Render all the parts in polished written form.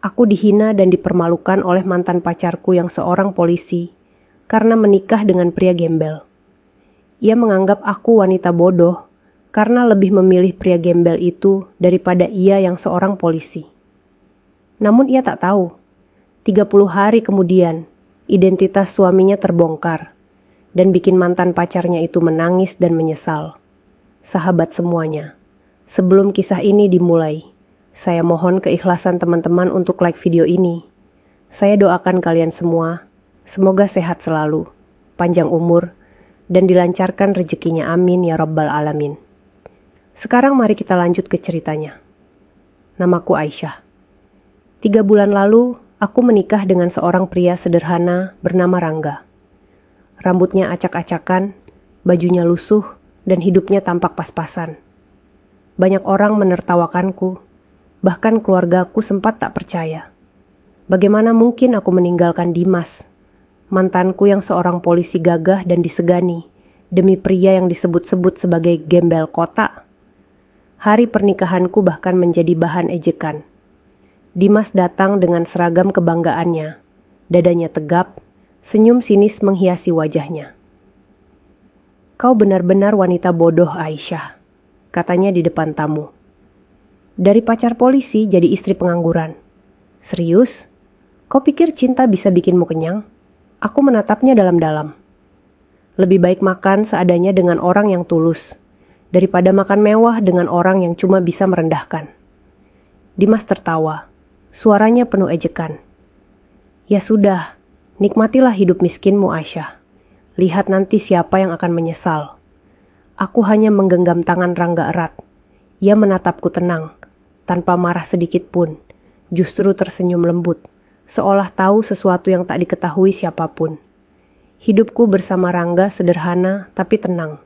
Aku dihina dan dipermalukan oleh mantan pacarku yang seorang polisi karena menikah dengan pria gembel. Ia menganggap aku wanita bodoh karena lebih memilih pria gembel itu daripada ia yang seorang polisi. Namun ia tak tahu, 30 hari kemudian identitas suaminya terbongkar dan bikin mantan pacarnya itu menangis dan menyesal. Sahabat semuanya, sebelum kisah ini dimulai, saya mohon keikhlasan teman-teman untuk like video ini. Saya doakan kalian semua, semoga sehat selalu, panjang umur, dan dilancarkan rezekinya, amin ya rabbal alamin. Sekarang mari kita lanjut ke ceritanya. Namaku Aisyah. 3 bulan lalu, aku menikah dengan seorang pria sederhana bernama Rangga. Rambutnya acak-acakan, bajunya lusuh, dan hidupnya tampak pas-pasan. Banyak orang menertawakanku, bahkan keluargaku sempat tak percaya. Bagaimana mungkin aku meninggalkan Dimas, mantanku yang seorang polisi gagah dan disegani, demi pria yang disebut-sebut sebagai gembel kota. Hari pernikahanku bahkan menjadi bahan ejekan. Dimas datang dengan seragam kebanggaannya, dadanya tegap, senyum sinis menghiasi wajahnya. "Kau benar-benar wanita bodoh, Aisyah," katanya di depan tamu. "Dari pacar polisi jadi istri pengangguran. Serius? Kau pikir cinta bisa bikinmu kenyang?" Aku menatapnya dalam-dalam. Lebih baik makan seadanya dengan orang yang tulus, daripada makan mewah dengan orang yang cuma bisa merendahkan. Dimas tertawa, suaranya penuh ejekan. "Ya sudah, nikmatilah hidup miskinmu, Aisyah. Lihat nanti siapa yang akan menyesal." Aku hanya menggenggam tangan Rangga erat. Ia menatapku tenang, tanpa marah sedikit pun, justru tersenyum lembut, seolah tahu sesuatu yang tak diketahui siapapun. Hidupku bersama Rangga sederhana tapi tenang.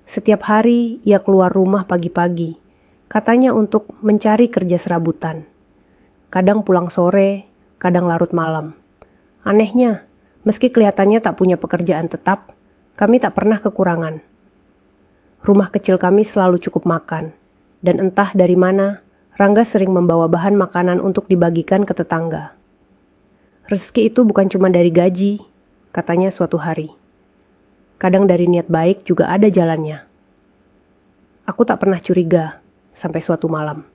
Setiap hari ia keluar rumah pagi-pagi, katanya untuk mencari kerja serabutan. Kadang pulang sore, kadang larut malam. Anehnya, meski kelihatannya tak punya pekerjaan tetap, kami tak pernah kekurangan. Rumah kecil kami selalu cukup makan, dan entah dari mana, Rangga sering membawa bahan makanan untuk dibagikan ke tetangga. "Rezeki itu bukan cuma dari gaji," katanya suatu hari. "Kadang dari niat baik juga ada jalannya." Aku tak pernah curiga, sampai suatu malam.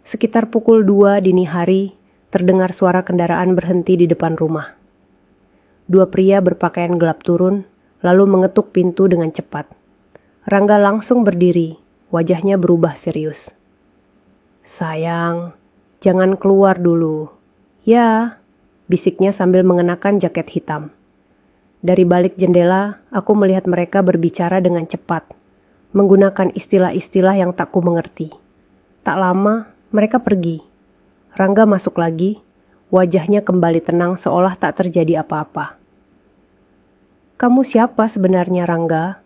Sekitar pukul 2 dini hari, terdengar suara kendaraan berhenti di depan rumah. 2 pria berpakaian gelap turun, lalu mengetuk pintu dengan cepat. Rangga langsung berdiri, wajahnya berubah serius. "Sayang, jangan keluar dulu." "Ya," bisiknya sambil mengenakan jaket hitam. Dari balik jendela, aku melihat mereka berbicara dengan cepat, menggunakan istilah-istilah yang tak ku mengerti. Tak lama, mereka pergi. Rangga masuk lagi, wajahnya kembali tenang seolah tak terjadi apa-apa. "Kamu siapa sebenarnya, Rangga?"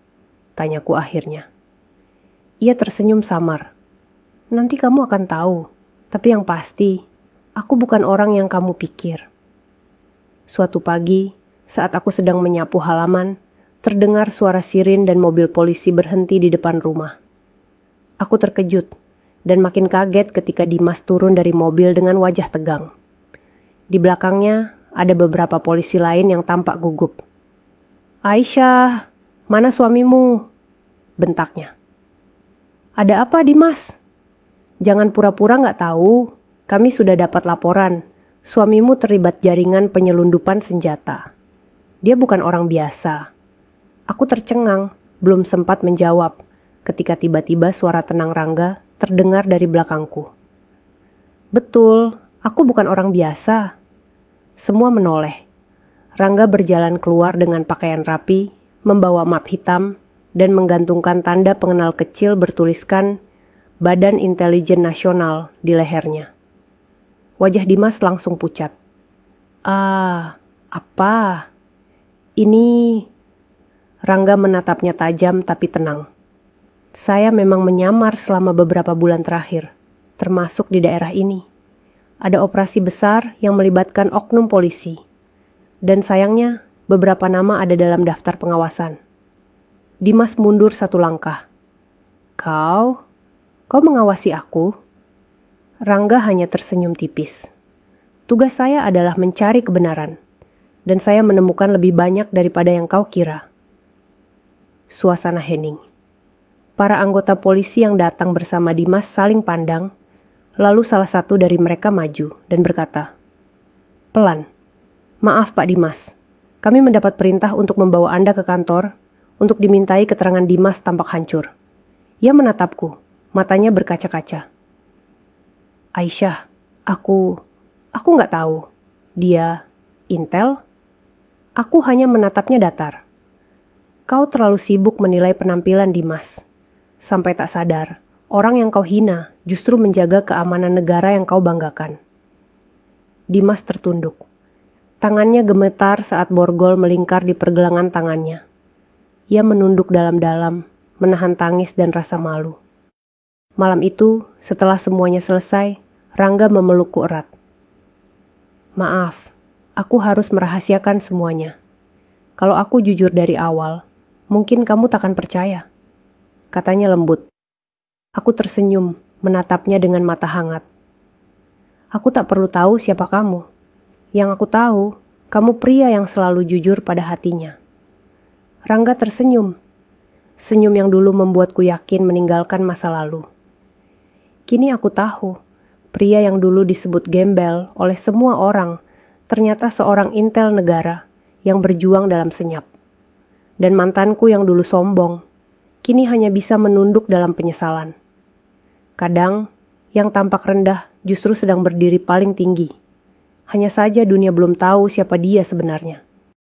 tanyaku akhirnya. Ia tersenyum samar. "Nanti kamu akan tahu, tapi yang pasti, aku bukan orang yang kamu pikir." Suatu pagi, saat aku sedang menyapu halaman, terdengar suara sirin dan mobil polisi berhenti di depan rumah. Aku terkejut dan makin kaget ketika Dimas turun dari mobil dengan wajah tegang. Di belakangnya ada beberapa polisi lain yang tampak gugup. "Aisyah, mana suamimu?" bentaknya. "Ada apa, Dimas? Jangan pura-pura nggak tahu. Kami sudah dapat laporan. Suamimu terlibat jaringan penyelundupan senjata. Dia bukan orang biasa." Aku tercengang, belum sempat menjawab, ketika tiba-tiba suara tenang Rangga terdengar dari belakangku. "Betul, aku bukan orang biasa." Semua menoleh. Rangga berjalan keluar dengan pakaian rapi, membawa map hitam, dan menggantungkan tanda pengenal kecil bertuliskan Badan Intelijen Nasional di lehernya. Wajah Dimas langsung pucat. "Ah, apa? Ini..." Rangga menatapnya tajam tapi tenang. "Saya memang menyamar selama beberapa bulan terakhir, termasuk di daerah ini. Ada operasi besar yang melibatkan oknum polisi. Dan sayangnya, beberapa nama ada dalam daftar pengawasan." Dimas mundur 1 langkah. Kau mengawasi aku?" Rangga hanya tersenyum tipis. Tugas saya adalah mencari kebenaran, dan saya menemukan lebih banyak daripada yang kau kira. Suasana hening. Para anggota polisi yang datang bersama Dimas saling pandang, lalu salah satu dari mereka maju dan berkata, "Pelan. Maaf Pak Dimas, kami mendapat perintah untuk membawa Anda ke kantor untuk dimintai keterangan." Dimas tampak hancur. Ia menatapku, matanya berkaca-kaca. "Aisyah, aku nggak tahu. Dia intel?" Aku hanya menatapnya datar. "Kau terlalu sibuk menilai penampilan Dimas. Sampai tak sadar, orang yang kau hina justru menjaga keamanan negara yang kau banggakan." Dimas tertunduk. Tangannya gemetar saat borgol melingkar di pergelangan tangannya. Ia menunduk dalam-dalam, menahan tangis dan rasa malu. Malam itu, setelah semuanya selesai, Rangga memelukku erat. "Maaf, aku harus merahasiakan semuanya. Kalau aku jujur dari awal, mungkin kamu takkan percaya," katanya lembut. Aku tersenyum, menatapnya dengan mata hangat. "Aku tak perlu tahu siapa kamu. Yang aku tahu, kamu pria yang selalu jujur pada hatinya." Rangga tersenyum. Senyum yang dulu membuatku yakin meninggalkan masa lalu. Kini aku tahu, pria yang dulu disebut gembel oleh semua orang ternyata seorang intel negara yang berjuang dalam senyap. Dan mantanku yang dulu sombong, kini hanya bisa menunduk dalam penyesalan. Kadang, yang tampak rendah justru sedang berdiri paling tinggi. Hanya saja dunia belum tahu siapa dia sebenarnya.